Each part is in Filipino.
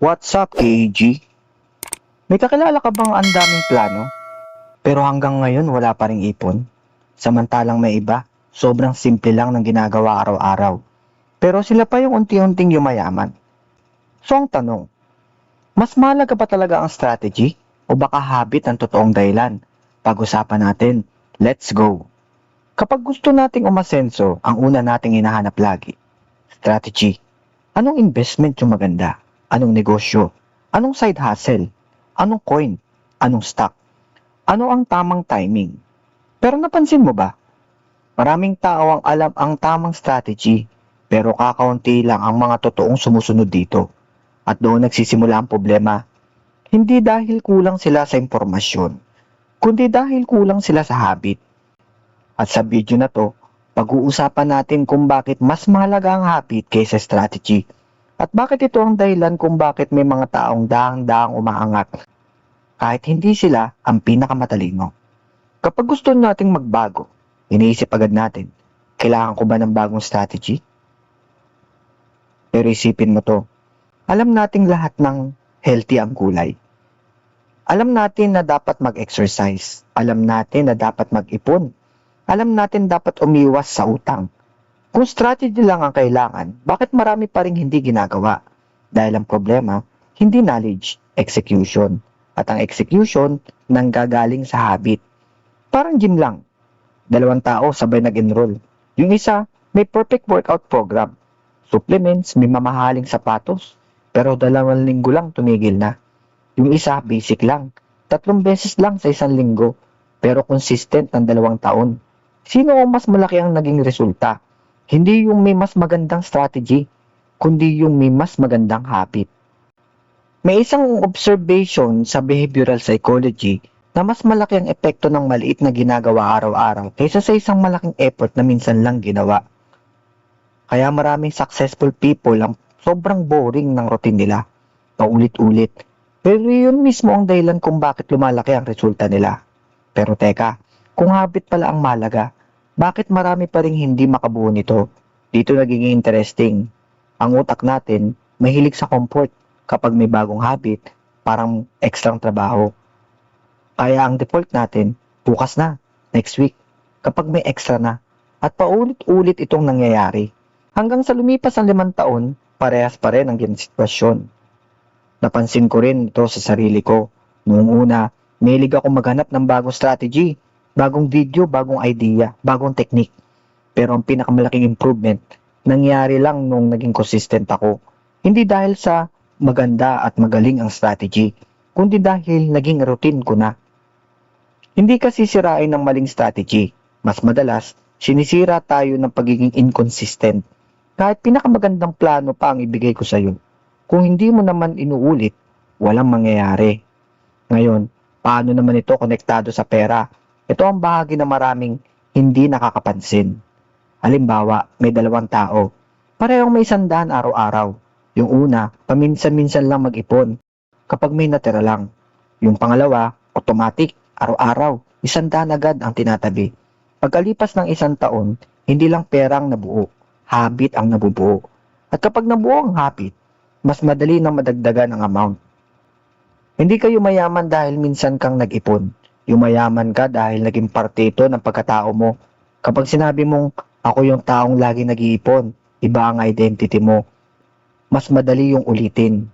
What's up, KG? May kakilala ka bang ang daming plano, pero hanggang ngayon wala pa ring ipon? Samantalang may iba, sobrang simple lang ng ginagawa araw-araw. Pero sila pa yung unti-unting yumayaman. So ang tanong, mas mahalaga ba talaga ang strategy o baka habit ang totoong dahilan? Pag-usapan natin, let's go! Kapag gusto nating umasenso, ang una nating hinahanap lagi, strategy. Anong investment yung maganda? Anong negosyo? Anong side hustle? Anong coin? Anong stock? Ano ang tamang timing? Pero napansin mo ba? Maraming tao ang alam ang tamang strategy, pero kakaunti lang ang mga totoong sumusunod dito. At doon nagsisimula ang problema. Hindi dahil kulang sila sa impormasyon, kundi dahil kulang sila sa habit. At sa video na to, pag-uusapan natin kung bakit mas mahalaga ang habit kaysa strategy. At bakit ito ang dahilan kung bakit may mga taong daang-daang umaangat kahit hindi sila ang pinakamatalino. Kapag gusto nating magbago, iniisip agad natin, kailangan ko ba ng bagong strategy? Pero isipin mo to, alam nating lahat ng healthy ang kulay. Alam natin na dapat mag-exercise. Alam natin na dapat mag-ipon. Alam natin dapat umiwas sa utang. Kung strategy lang ang kailangan, bakit marami pa rin hindi ginagawa? Dahil ang problema, hindi knowledge, execution. At ang execution, nanggagaling sa habit. Parang gym lang. Dalawang tao sabay nag-enroll. Yung isa, may perfect workout program. Supplements, may mamahaling sapatos. Pero 2 linggo lang tumigil na. Yung isa, basic lang. 3 beses lang sa 1 linggo. Pero consistent ng 2 taon. Sino ang mas malaki ang naging resulta? Hindi yung may mas magandang strategy, kundi yung may mas magandang habit. May isang observation sa behavioral psychology na mas malaki ang epekto ng maliit na ginagawa araw-araw kaysa sa isang malaking effort na minsan lang ginawa. Kaya maraming successful people ang sobrang boring ng routine nila, paulit-ulit. Pero yun mismo ang dahilan kung bakit lumalaki ang resulta nila. Pero teka, kung habit pala ang malaga, bakit marami pa rin hindi makabuo nito? Dito nagiging interesting. Ang utak natin, mahilig sa comfort. Kapag may bagong habit, parang ekstrang trabaho. Kaya ang default natin, bukas na, next week, kapag may extra na. At paulit-ulit itong nangyayari. Hanggang sa lumipas ang 5 taon, parehas pa rin ang sitwasyon. Napansin ko rin ito sa sarili ko. Noong una, mahilig ako maghanap ng bagong strategy, bagong video, bagong idea, bagong technique. Pero ang pinakamalaking improvement, nangyari lang nung naging consistent ako. Hindi dahil sa maganda at magaling ang strategy, kundi dahil naging routine ko na. Hindi kasi sirain ng maling strategy. Mas madalas, sinisira tayo ng pagiging inconsistent. Kahit pinakamagandang plano pa ang ibigay ko sa iyo, kung hindi mo naman inuulit, walang mangyayari. Ngayon, paano naman ito konektado sa pera? Ito ang bahagi na maraming hindi nakakapansin. Halimbawa, may 2 tao. Parehong may 100 araw-araw. Yung una, paminsan-minsan lang mag-ipon kapag may natira lang. Yung pangalawa, automatic, araw-araw, 100 agad ang tinatabi. Pagkalipas ng 1 taon, hindi lang perang nabuo, habit ang nabubuo. At kapag nabuo ang habit, mas madali na madagdagan ang amount. Hindi kayo mayaman dahil minsan kang nag-ipon. Yumayaman ka dahil naging parte ito ng pagkatao mo. Kapag sinabi mong, ako yung taong lagi nag-iipon, iba ang identity mo. Mas madali yung ulitin.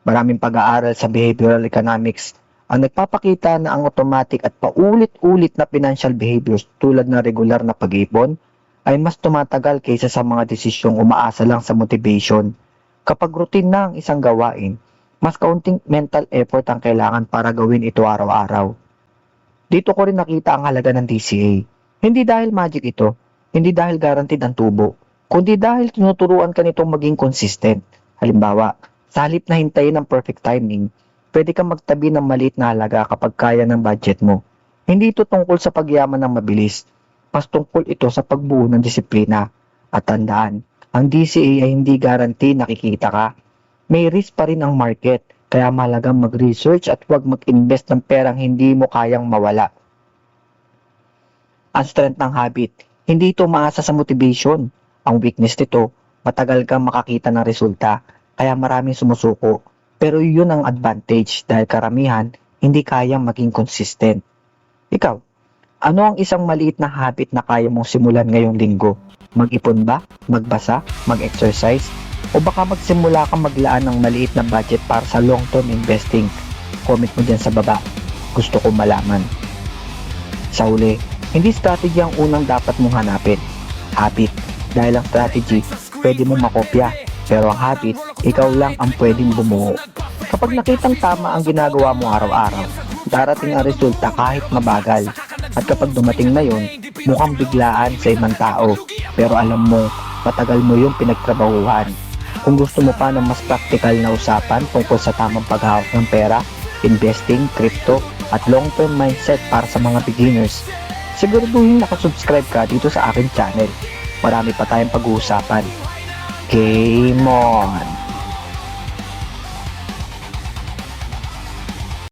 Maraming pag-aaral sa behavioral economics ang nagpapakita na ang automatic at paulit-ulit na financial behaviors tulad ng regular na pag-ipon ay mas tumatagal kaysa sa mga desisyong umaasa lang sa motivation. Kapag routine na ang isang gawain, mas kaunting mental effort ang kailangan para gawin ito araw-araw. Dito ko rin nakita ang halaga ng DCA. Hindi dahil magic ito, hindi dahil guaranteed ang tubo, kundi dahil tinuturuan ka nitong maging consistent. Halimbawa, sa halip na hintayin ang perfect timing, pwede kang magtabi ng maliit na halaga kapag kaya ng budget mo. Hindi ito tungkol sa pagyaman ng mabilis, mas tungkol ito sa pagbuo ng disiplina. At tandaan, ang DCA ay hindi guarantee nakikita ka. May risk pa rin ang market, kaya mahalagang mag-research at huwag mag-invest ng perang hindi mo kayang mawala. Ang strength ng habit, hindi ito maasa sa motivation. Ang weakness nito, matagal kang makakita ng resulta, kaya maraming sumusuko. Pero yun ang advantage dahil karamihan hindi kayang maging consistent. Ikaw, ano ang isang maliit na habit na kaya mong simulan ngayong linggo? Mag-ipon ba? Magbasa? Mag-exercise? O baka magsimula kang maglaan ng maliit na budget para sa long-term investing? Comment mo dyan sa baba. Gusto ko malaman. Sa huli, hindi strategy ang unang dapat mong hanapin. Habit. Dahil ang strategy, pwede mong makopya. Pero ang habit, ikaw lang ang pwedeng bumuo. Kapag nakitang tama ang ginagawa mo araw-araw, darating ang resulta kahit mabagal. At kapag dumating na yun, mukhang biglaan sa ibang tao. Pero alam mo, matagal mo yung pinagtrabahuhan. Kung gusto mo pa ng mas practical na usapan tungkol sa tamang paghawak ng pera, investing, crypto, at long-term mindset para sa mga beginners, siguraduhin nakasubscribe ka dito sa aking channel. Marami pa tayong pag-uusapan. Game on!